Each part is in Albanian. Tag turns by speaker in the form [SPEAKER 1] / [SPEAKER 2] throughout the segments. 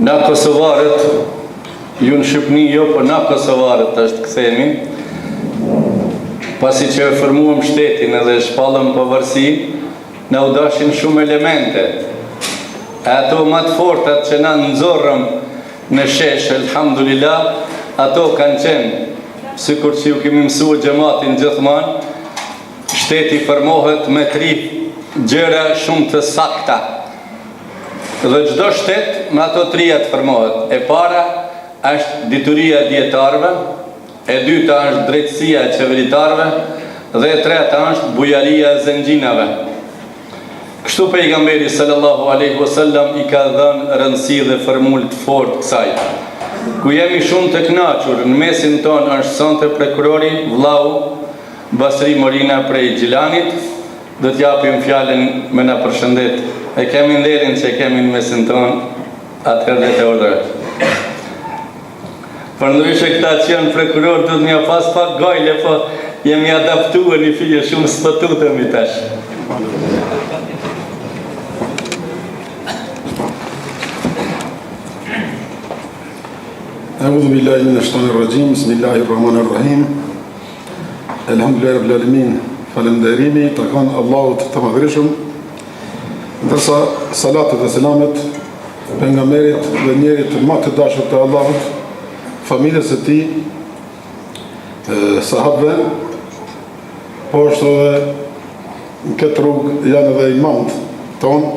[SPEAKER 1] Na Kosovarët, ju në Shqipni jo, për na Kosovarët është këthemi, pasi që e formuam shtetin edhe shpallëm pavarësi, na u dashin shumë elemente. E ato më të fortat që na nëzorëm në shesh, elhamdulillah, ato kanë qenë, sikur që ju kemi mësua gjematin gjithmonë, shteti formohet me 3 gjëra shumë të sakta. Dhe çdo shtet me ato 3 të formohet. E para është dituria e dietarëve, e dyta është drejtësia e qeveritarëve dhe e treta është bujaria e zëngjinave. Kështu pejgamberi sallallahu alaihi wasallam i ka dhënë rëndësi dhe formulë të fortë kësaj. Ku jemi shumë të kënaqur, në mesin tonë është sonte prokurori vllau Basri Morina prej Gjilanit, dhe t'japim fjalën me na përshëndet. E kemi nderin që kemi në mesin tonë, atëherë dhe të ordërët. Për ndryshe këta që janë prokuror, du të mja pas pak gajle, po jemi adaptuar një fije shumë spëtutëm i tash.
[SPEAKER 2] A'udhu billahi minash shaitanir rajim. Bismillahirrahmanirrahim. Elhamdulillahi rabbil alamin. Falënderimi takon Allahut të Madhërisëm, ndërsa salatet dhe selamet pejgamberit dhe njerit më të dashur të Allahut, familjes së tij, sahabëve, po ashtu edhe në këtë rrugë janë edhe imamët tonë,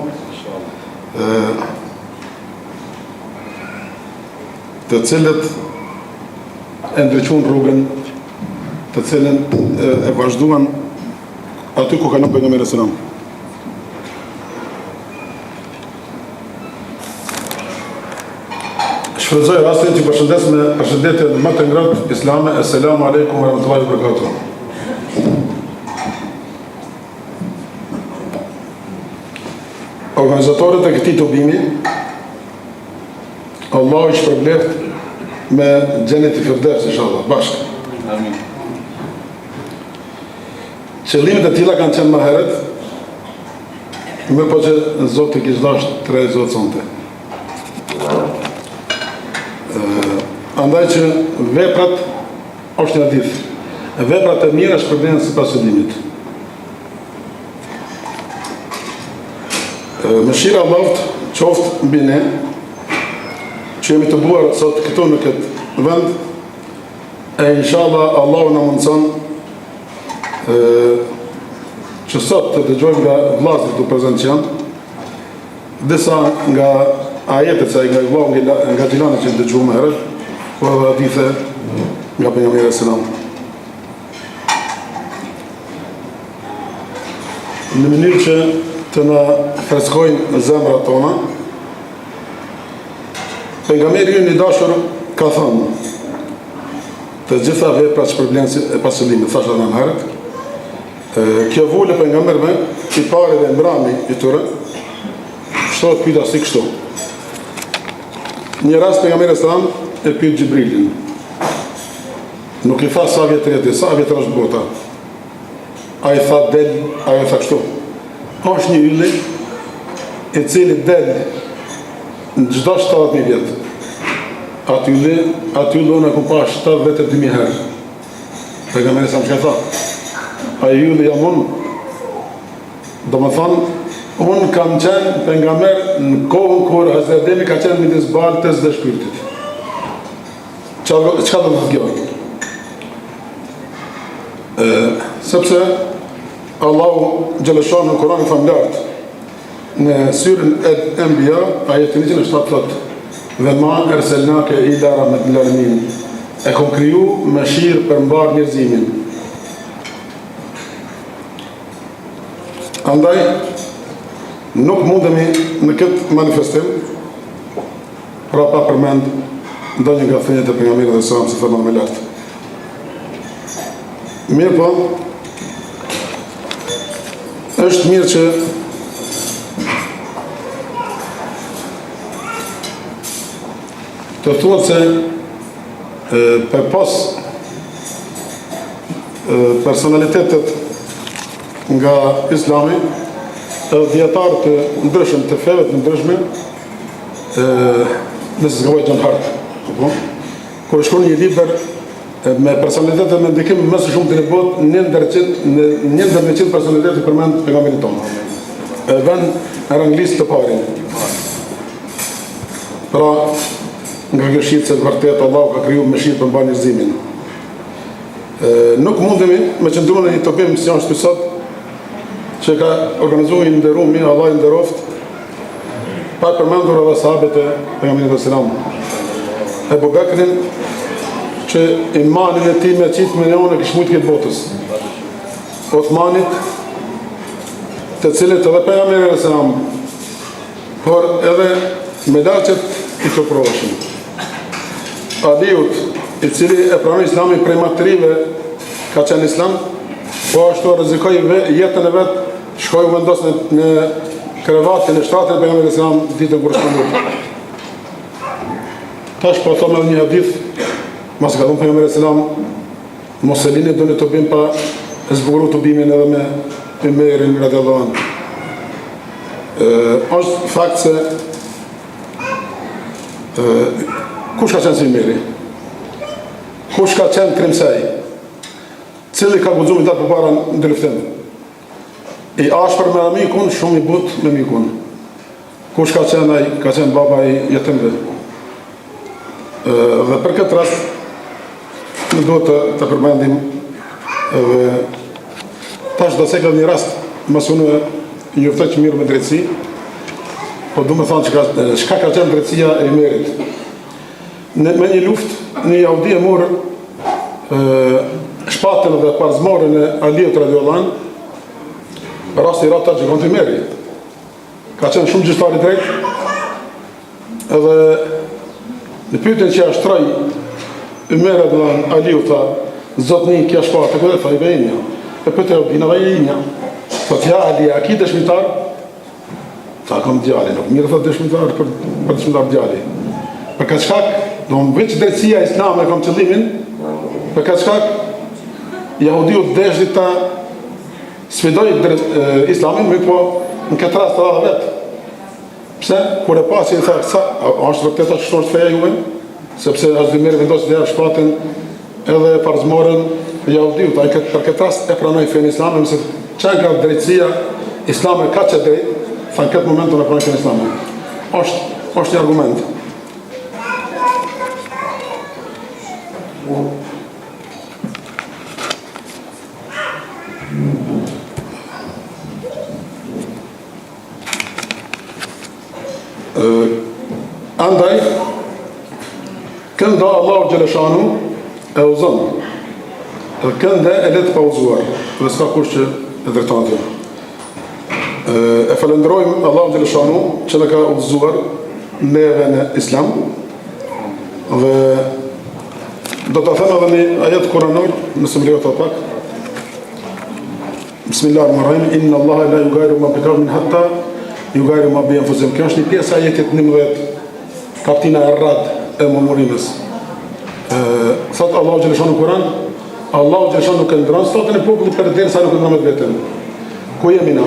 [SPEAKER 2] të cilët e ndriçuan rrugën, të cilën e vazhduan aty ku kanë pejgamberi sallam. Shfrytëzoj rastin që përshëndes me përshëndetje më të ngrohtë islame. Assalamu alaikum wa rahmatullahi wa barakatuh. Organizatorët e këtij tubimi, Allahu i shpërbleft me xhenet e Firdevs inshallah bashkë.
[SPEAKER 1] Amin.
[SPEAKER 2] Qëllimet e tilla kanë qenë më herët, më po që Zoti kishte dashur 3 Zot sonte. Andaj që veprat është një hadith. Veprat e mira shpërblen sipas qëllimit. Mëshira e Allahut qoftë mbi ne, që jemi të buar sot këtu në këtë vend, e inshallah Allahu na mundson që sot të dëgjojmë nga vllazërit të prezencion disa nga ajetet që nga vllau nga Gjilani që dëgjuam më herët, po edhe hadithe nga pejgamberi sallam. Në mënyrë që të na freskojnë zemrat tona, pejgamberi i dashur ka thënë: të gjitha veprat shpërblen pas qëllimit, thashë edhe më herët. Kjo vule pejgamberëve i parë dhe mbrami i tyre, shtohet pyetja si kështu. Një rast pejgamberi sallam e pyet Xhibrilin. Nuk i tha sa vjetër jeti, sa vjetër është bota. Ai tha del, ai tha kështu. Është një yll i cili del në çdo 70.000 vjet. Aty unë e ku pa 72.000 herë. Pejgamberi sallam që tha, a ju dhe jam unë, do më thonë, unë kam qenë pejgamber në kohën kur Hazreti Ademi ka qenë midis baltës dhe shpirtit. Çka do të thotë? Sepse Allahu xhaleshan në Kur'anin famlar në surën Al-Anbiya ajetin 107 thotë: "Ve ma arsalnaka illa rahmatan lil alamin." E kom kriju me shirë për mbar njerëzimin. Andaj, nuk mundemi në këtë manifestim, pra pa përmend ndonjë nga thënjet e pejgamberit dhe sallam se thënë më lartë. Mirë po, është mirë që të thuhet se për pas personalitetet nga Islami, dietarë të ndryshëm, të feve të ndryshme, nëse zgavoj John Hart. Apo? Kur shkruan një libër me personalitetet me ndikim më së shumti në botë, 900 personalitete përmend pejgamberin tonë. Vën në ranglistë të parin. Pra, nga kjo shqipë se të vërtet Allah ka kriju me shqipë për mba njërzimin. Nuk mundemi me qëndru në një topim si janë shpesat që ka organizu i ndërumi, Allah i ndëroft, pa përmendur edhe sahabet e pejgamberit sallallahu alaihi wasallam. Ebu Bekrin që imanin e ti me qitë milione kishë mujtë këtë botës. Othmanit, të cilit edhe pejgamberi sallallahu alaihi wasallam, por edhe medalqet i të provëshim. Aliut, i cili e pranoi islamin prej martirive, ka qenë islam, po ashtu rrezikoi jetën e vet, shkoi u vendos në krevatin e shtratit e pejgamberit sallallahu alaihi wasallam ditën kur shkoi. Tash po thonë një hadith, mas ka thonë pejgamberi sallallahu alaihi wasallam, mos e lini doni të bim pa zbuluar të bimin edhe me Umerin radhiyallahu anhu. Është fakt se kush ka qenë si Umeri? Kush ka qenë Krimsaj? Cili ka guxuar me ta përpara në luftim? I ashpër me amikun, shumë i but me mikun. Kush ka qenë ai? Ka qenë baba i jetimve. Dhe për këtë rast ne duhet të përmendim tash do të sekë një rast, mos unë njoftoj që mirë me drejtësi, po du me thonë që shka ka qenë drejtësia e Umerit. Me një luft, një Jaudi e morë shpatën dhe parzmorën e Aliut radhiyallahu anhu, rasti i rata që kontë Umeri. Ka qenë shumë gjyqtari drejt, edhe në pyetjen që ashtroi Umer radhiyallahu anhu Aliut tha, zotni kja shpatë, këtë tha i bejnja. E pëtë e obina dhe i një. Thot, ja, Ali, a ki dëshmitar? Tha, kom djali, nuk mirë thot dëshmitar për dëshmitar djali. Për këtë shkak, do më veç drejtësia islame kom qëllimin, për këtë shkak, Jahudiut deshti ta sfidoj islamin, më po në këtë rast të dha vetë. Pse? Kur e pasi, tha, është vërteta që shtosh feja juve, sepse është dhe mirë vendosi dhe shpatën edhe parzmorën Jahudiut, ai për këtë rast e pranoi fen islame, nëse çka ka drejtësia islame ka që drejt, fa në këtë moment unë e pranoj fen islame. Është një argument. Andaj, kënda Allahu Gjeleshanu e uzon. Kënde e letë pa uzuar, dhe s'ka kush që e drejton atë. E falenderojmë Allahu Gjeleshanu që në ka uzuar neve në Islam, dhe do të thëmë edhe një ajet kuranor, nëse më lejo të pak. Bismillahirrahmanirrahim, inna Allahe la yugayru ma biqawmin hatta yugayru ma bi anfusihim. Kjo është një pjesë e ajetit 11, kaptina e rrad e murmurimës. Thotë Allahu Gjeleshanu Kuran, Allahu Gjeleshanu nuk e ndronë statën e popullit për derisa nuk e ndronë me vetën. Ku jemi na?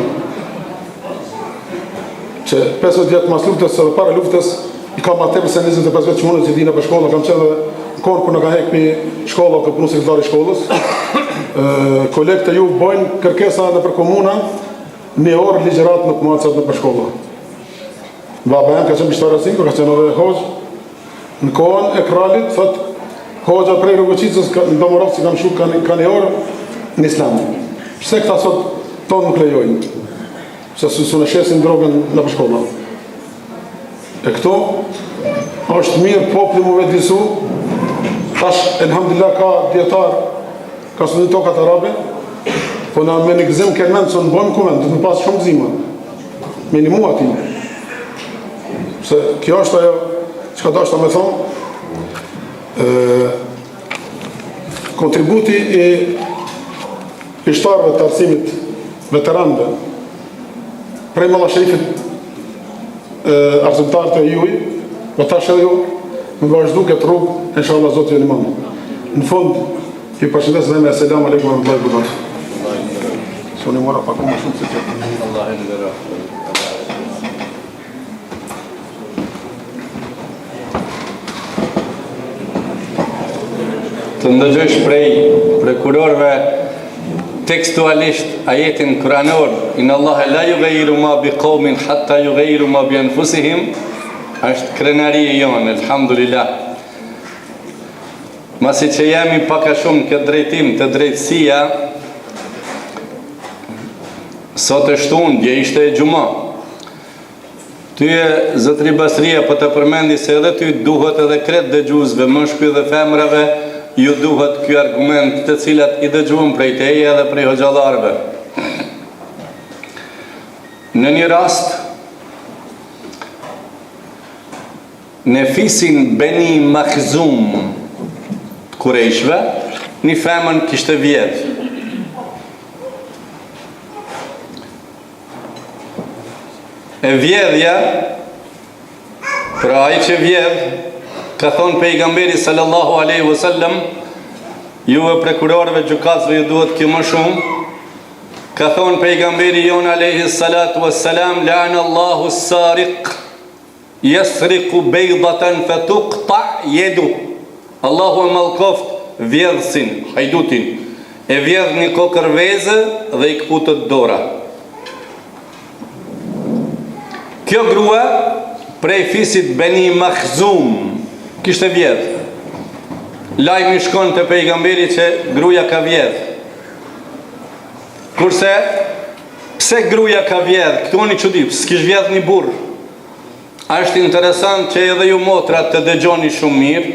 [SPEAKER 2] Që 50 vjetë mas luftës, edhe para luftës, i ka ma tepër se 25 vjetë që mundë që dina për shkolla, kam qenë dhe në kohën kur në ka hekë për shkolla, ka punu sekretari shkollës. Kolegët e ju bojnë kërkesa në për komuna, një orë ligjerat nuk më atësat në për shkolla. Baba jam ka qenë bishtarësin, ka qenë edhe hoqë, në kohën e kralit, thëtë, hoxha prej rrugëqicës, në domorat që kam shuk ka një orë në Islam. Pse këta sot tonë nuk lejojnë? Se su në shesin drogën në përshkolla. E këto, është mirë popli mu vetëvisu, tash, elhamdulillah, ka djetar, ka së një tokat arabe, po na me një gëzim kërmen, së në bojmë kumend, të në pasë shumë gëzima. Me një mua ti. Se kjo është ajo, që ka dashta me thonë, kontributi i pishtarëve të arsimit veteranëve prej Malla Sherifit arsimtarët e juj, po tash edhe ju më vazhdu këtë rrugë, inshallah Zotë ju liman. Në fund, i përshëndes dhe me selam aleikum wa rahmatullahi wa barakatuh. Soni mora pak më shumë se qëtë. Allah e në
[SPEAKER 1] të ndëgjosh prej prokurorëve tekstualisht ajetin kuranor inna Allaha la yughayyiru ma biqawmin hatta yughayyiru ma bi anfusihim, është krenaria jonë, alhamdulillah. Masi që jemi paka shumë këtë drejtim të drejtësia, sot është undje, ishte e gjuma. Ty e zotri Basria po të përmendi se edhe ty duhet edhe kret dëgjuesve, mëshkuj dhe femrave, ju duhet ky argument të cilat i dëgjuam prej teje edhe prej hoxhallarëve. Në një rast, në fisin Beni Makhzum të Kurejshve, një femën kishte vjedh. E vjedhja, pra ai që vjedh, ka thonë pejgamberi sallallahu aleyhi wasallam, juve prokurorëve gjykatësve ju duhet kjo më shumë, ka thonë pejgamberi jon aleyhi salatu wassalam, la'ana Allahu s-sariq, yasriqu baydatan fatuqta yedu. Allahu e mallkoft vjedhsin, hajdutin, e vjedh një kokër vezë dhe i kputët dora. Kjo grua prej fisit Beni Makhzum kishte vjedh. Lajmi shkon të pejgamberi që gruaja ka vjedh. Kurse, pse gruaja ka vjedh? Këtu një çudi, s'kish vjedh një burr. Është interesant që edhe ju motrat të dëgjoni shumë mirë.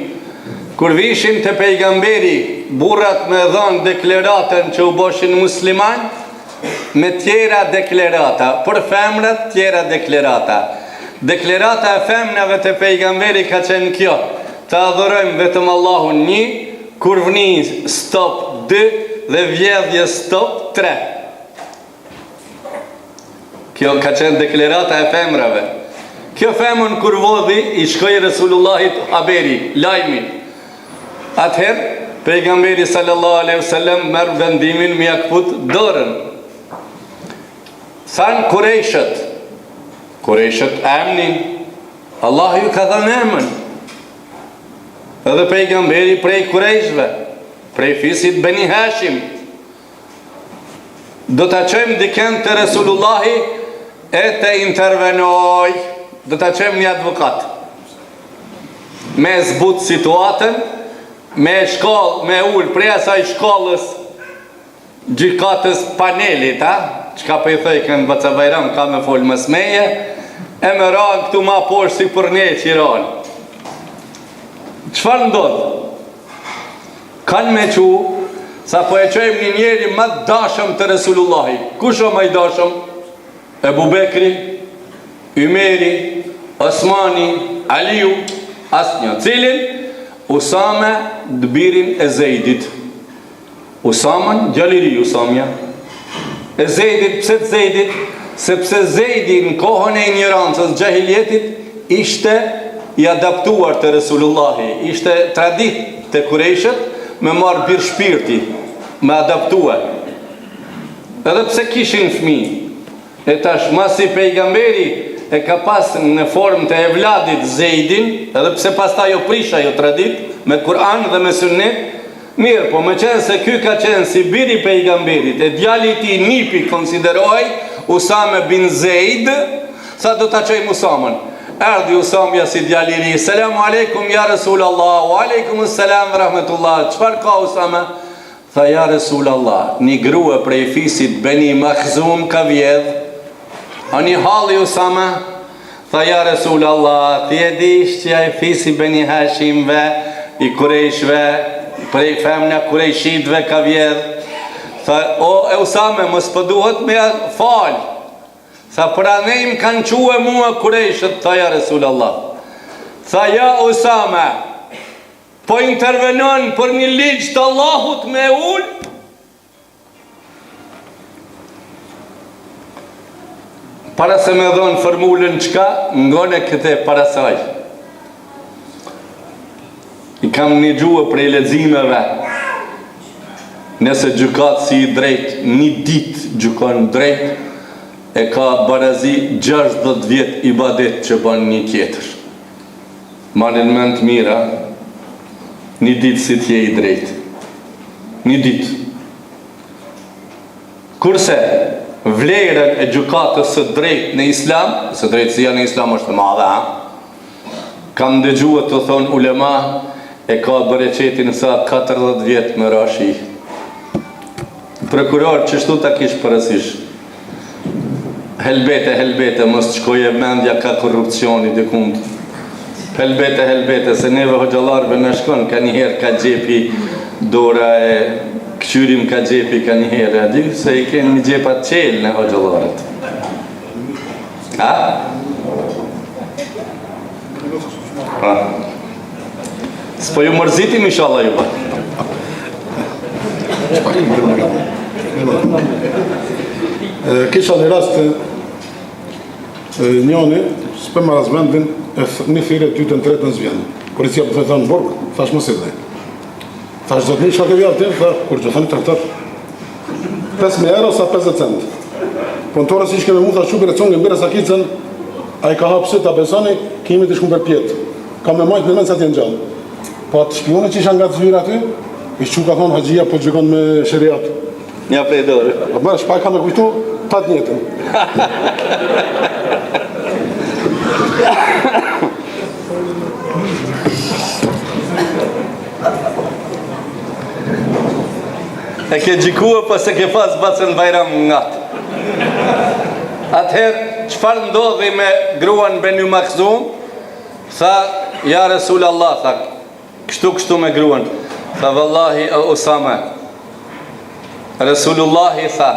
[SPEAKER 1] Kur vishin të pejgamberi, burrat me dhënë deklaratën që u boshin musliman, me tjera deklarata, për femrat tjera deklarata. Deklarata e femnave të pejgamberi ka qenë kjo: të adhurojmë vetëm Allahun 1, kurvni stop 2 dhe vjedhje stop 3. Kjo ka qenë deklarata e femrave. Kjo femën kur vodhi i shkoi Resulullahit haberi, lajmi. Atëherë pejgamberi sallallahu alaihi wasallam merr vendimin me jakput dorën. Thanë Kurejshët emnin, Allah ju ka dhënë emën. Edhe pejgamberi prej Kurejshve, prej fisit Beni Hashim. Do të qëjmë diken të Resulullahi e të intervenoj, do të qëjmë një advokat. Me zbut situatën, me shkollë, me ullë, prej asaj shkollës gjykatës panelit, qka për i thejken Baca Bajram ka me folë më smeje, e me ranë këtu ma poshë si për ne që i ranë. Qëfar ndodhë? Kanë me qu, sa po e qojmë një njeri më dashëm të Resulullahi. Kush o më i dashëm? Ebu Bekri, Ymeri, Osmani, Aliu, asë një, cilin Usame dëbirin e Zejdit. Usamën, gjaliri Usamja. E Zejdit, pse të Zejdit? Sepse Zejdi në kohën e ignorancës gjahiljetit ishte i adaptuar të Resulullahi, ishte tradit të Kurejshët me marë birë shpirti, me adaptuar. Edhe pse kishin fmi, e tash masi pejgamberi e ka pas në formë të evladit Zejdin, edhe pse pas ta jo prisha jo tradit, me Kur'an dhe me Sunnet, mirë, po me qenë se ky ka qenë si biri pejgamberit, e djalit i nipi konsideroj Usame bin Zejd, sa do të qojmë Usamën. Erdi Usamja si djaliri, selamu alaikum ja Rasulallah, wa alaikum salam wa rahmetullah. Qfar ka Usame? Tha ja Rasulallah, një grua prej fisit Beni Makhzum ka vjedh. A një halli Usame? Tha ja Rasulallah, ti e dish që e fisi Beni Hashimve, i Kurejshve, prej femna Kurejshitve ka vjedh. Tha, o e Usame, mos pëduhet me falj. Tha, pra ne im kanë quë mua Kurejshët, tha ja Rasulallah. Tha, ja Usame, po intervenon për një ligj të Allahut me ullë? Para se me dhonë formulën qka, ngone këte parasaj. I kam një gjuë prej leximeve. Nëse gjykatë si i drejt, një dit gjykon drejt, e ka barazi 60 vjet ibadet që ban një tjetër. Manin mend mira, një dit si tje i drejt. një ditë. Kurse vlerën e gjykatës së drejtë në Islam, së drejtësia në Islam është e madhe, kam dëgjuar të thonë ulema e ka bereqetin sa 40 vjet me rashi. Prokuror çështu ta kish parasysh. Helbete, mos të shkoje mendja ka korrupcioni dikund. Helbete, se neve hoxhallarëve në shkon, ka njëherë ka gjepi dora e këqyrim ka gjepi ka njëherë, a di se i keni një gjepat qelë në hoxhallarët. Ha? Ha? S'po ju mërzitim inshallah ju ba.
[SPEAKER 2] Kisha një rast njoni, s'pe më razmendin një thire tytën tretën zvjenë. Policia për të thënë në borgë, thash më sidhe. Thash zotë një shak e vjallë tim, thash, kur që thënë tërtër. 5.000 euro sa 50 cent. Pontorës ishke me mu, thash qukër e congë, mbire sa kicën, a i ka hapë sytë, a besoni, kimi të shkumë për pjetë. Ka me majtë në menë sa t'jenë gjallë. Po atë shpione që isha nga të zhjyra aty, ishtë që ka thonë haqia po gjykon me shëriat.
[SPEAKER 1] Nja prej dorë.
[SPEAKER 2] Bërë, shpaj ka me kujtu, tatë njetën.
[SPEAKER 1] E ke gjikua, pas e ke pas bacën Bajram ngatë. Atëherë, qëfar ndodhi me gruan Benu Makhzum? Tha, ja Resul Allah, tha, kështu me gruan. Tha, vallahi e Usama. Resulullahi tha,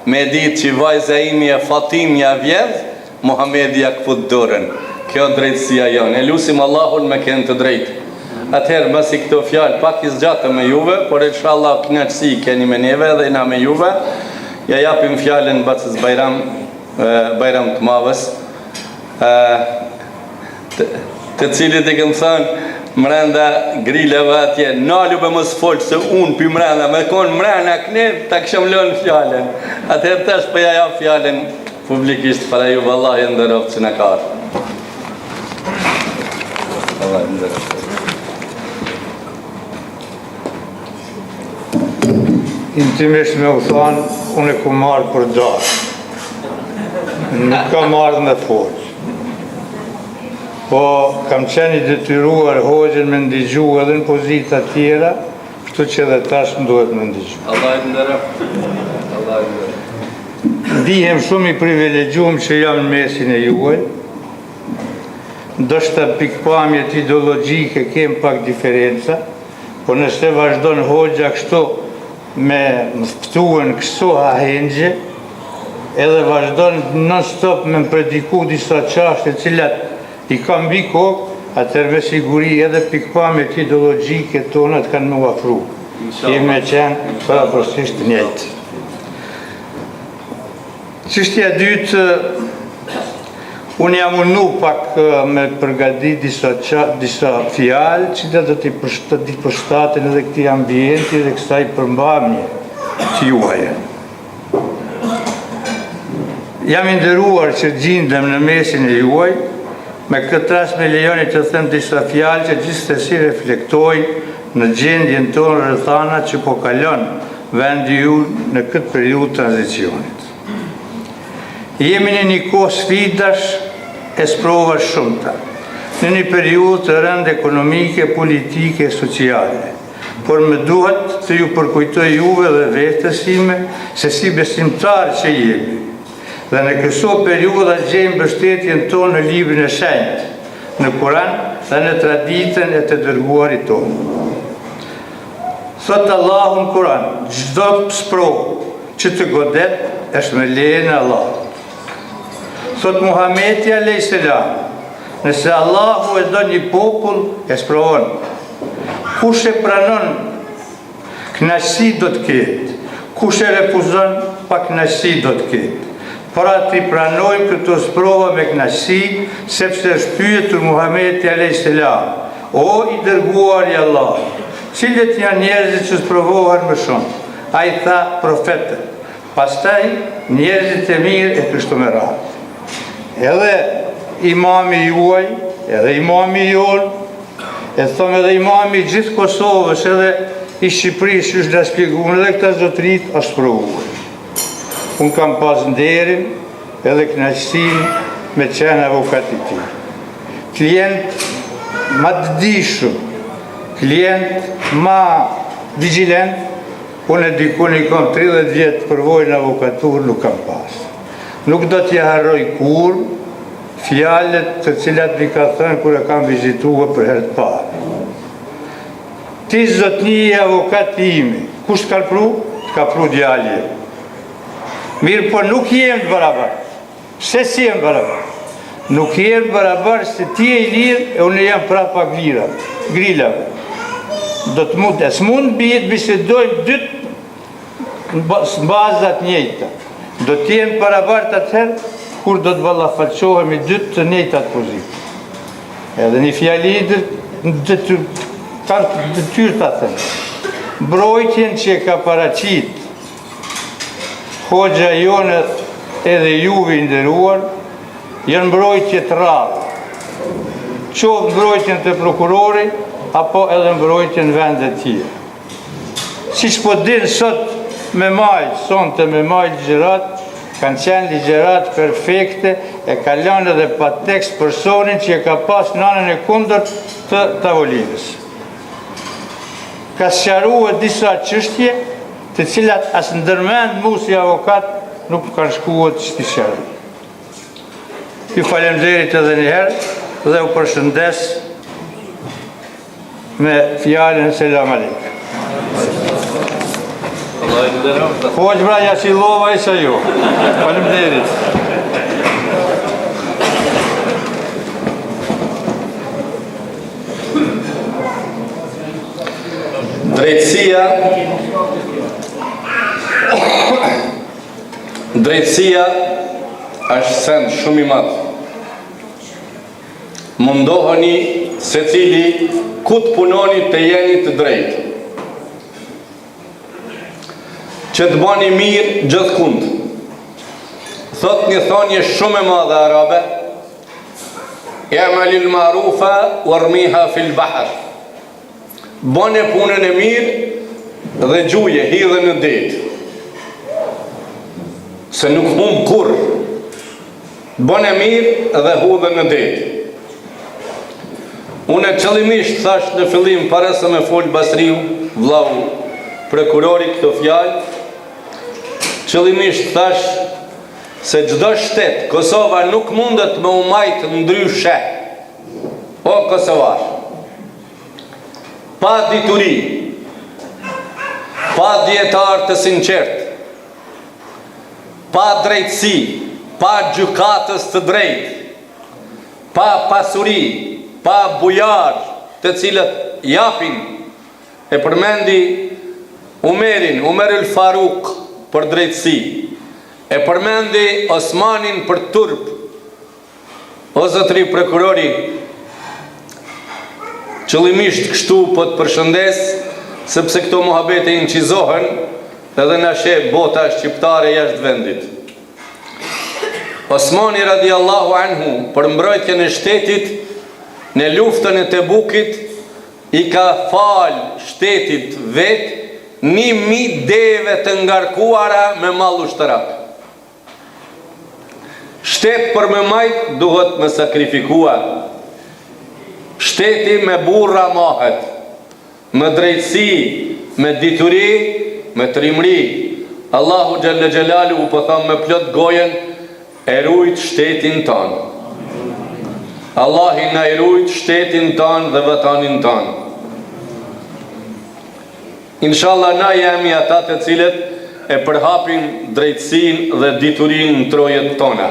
[SPEAKER 1] me ditë që vajza imi e Fatimja vjedh, Muhamedi ja këput dorën. Kjo drejtësia jonë. E lusim Allahun me kënë të drejtë. Atëherë, mësi këto fjalë, pak i zgjatë me juve, por inshallah kënaqësi keni me neve dhe na me juve. Ja japim fjalën bacës Bajram të Mavës, të cilit e këmë thënë, mrenda grileve atje, nalu be mos folë se unë për mrenda, me konë mrenda këne, ta këshëm lënë fjallën. Atëherë tash për ja jap fjallën publikisht para ju, vallahi ndëroftë që në karë. Vallahi ndëroftë.
[SPEAKER 3] Intimisht me u thonë, unë e ku marrë për darë. Nuk ka marrë me folë. Po, kam qeni detyruar hoxhën me ndigju edhe në pozita tjera, kështu që edhe tash më duhet me ndigju.
[SPEAKER 1] Allah e ndëroftë. Allah e ndëroftë.
[SPEAKER 3] Dihem shumë i privilegjuar që jam në mesin e juaj. Ndoshta pikpamjet ideologjike kem pak diferenca, po nëse vazhdon hoxha kështu me mëftuen kështu hahengje, edhe vazhdon non-stop me më prediku disa qashtë cilat i kam bi kokë, atër me siguri edhe pikpamjet ideologjike tonët kanë më afru. Kemi me qenë paraprosisht njëjtë. Çështja e dytë, unë jam unu pak me përgadit disa fjalë që do t'i përshtaten edhe këtij ambienti dhe kësaj përmbajtje që juaja. Jam i nderuar që gjindem në mesin e juaj, me këtë rast me lejoni të them disa fjalë që gjithsesi reflektojnë në gjendjen tonë rrethana që po kalon vendi ju në këtë periudhë tranzicionit. Jemi në një kohë sfidash e sprova shumëta, në një periudhë të rëndë ekonomike, politike e sociale, por më duhet të ju përkujtoj juve dhe vetes time se si besimtar që jemi, dhe në këso periudha gjejmë mbështetjen tonë në librin e shenjtë, në Kur'an dhe në traditën e të dërguarit tonë. Thot Allahu në Kur'an, çdo sprovë që të godet është me lejen e Allahut. Thot Muhamedi alayhis salam, nëse Allahu e do një popull, e sprovon. Kush e pranon, kënaqësi do të ketë. Kush e refuzon, pa kënaqësi do të ketë. Pra t'i pranojmë këto sprova me kënaqësi, sepse është pyetur Muhamedi alayhis salam, o i dërguar i Allahut, cilët janë njerëzit që sprovohen më shumë? Ai tha profetët, pastaj njerëzit e mirë e kështu me radhë. Edhe imami juaj, edhe imami jonë, e thëmë edhe imami gjithë Kosovës, edhe i Shqipërisë që është da shpjeguar edhe këta zotërit është provuar. Unë kam pas nderin edhe kënaqësinë me qenë avokat i tij. Klient ma të dishëm, klient ma vigilent, unë e dikun i kam 30 vjetë përvojnë avokatur, nuk kam pas. Nuk do t'ja harroj kur fjallet të cilat mi ka thënë kur e kam vizitua për herë të parë. Ti zotni i avokat imi, kush t'ka pru? T'ka pru djalje. Mirë, po nuk jem barabar. Se si jem barabar? Nuk jem barabar se ti e i lirë e unë jam prapa grilave. Do të mund, s'mund bisedojmë dytë në bazat njëjta. Do t'jem barabar të atëherë kur do të ballafaqohemi dytë të njëjtat pozitë. Edhe një fjali detyrë ta them. Mbrojtjen që e ka paraqit hoxha jonë edhe juve i nderuar, janë mbrojtje të rrallë. Qoftë mbrojtjen të prokurori, apo edhe mbrojtjen në vendet tjera. Siç po din sot me majtë, sonte me majtë ligjërat, kanë qenë ligjërat perfekte, e ka lënë edhe pa tekst personin që e ka pas në anën e kundërt të tavolinës. Ka sqaruar disa çështje të cilat as ndërmend mu si avokat nuk kanë shkuar të sqaroj. Ju falemderit edhe një herë dhe u përshëndes me fjalën selam aleikum. Hoqë bra Jasilova e sa jo. Falemderit.
[SPEAKER 1] Drejtësia është send shumë i madh. Mundoheni secili ku të punoni të jeni të drejtë. Që të bani mirë gjithkund. Thot një thonje shumë e madhe arabe, i'malil ma'rufa warmiha fil bahr. Bane punën e mirë dhe gjuje, hidhe në det. Se nuk humb kur. Bane mirë dhe hudhe në det. Unë qëllimisht thash në fillim para se me fol Basriu, vllau prokurori këto fjalë, qëllimisht thash se çdo shtet, Kosova nuk mundet me u majt ndryshe. O kosovar, pa dituri, pa dietar të sinqert, pa drejtësi, pa gjykatës të drejtë, pa pasuri, pa bujar të cilët japin, e përmendi Umerul Faruk për drejtësi, e përmendi Osmanin për turp. O zotëri prokurori, qëllimisht kështu po të përshëndes, sepse këto muhabete incizohen edhe na sheh bota shqiptare jashtë vendit. Osmani radiallahu anhu për mbrojtjen e shtetit në luftën e Tebukit i ka fal shtetit vet 1000 deve të ngarkuara me mall ushtarak. Shtet për me majt duhet me sakrifikua. Shteti me burra mahet, me drejtësi, me dituri, me trimri. Allahu Gjelle Gjelalu u pëtham me plot gojen, e rujt shtetin tanë. Allahi na i rujt shtetin tanë dhe vëtanin tanë. Inshallah na jemi ata të cilët e përhapin drejtësin dhe diturin në trojet tona.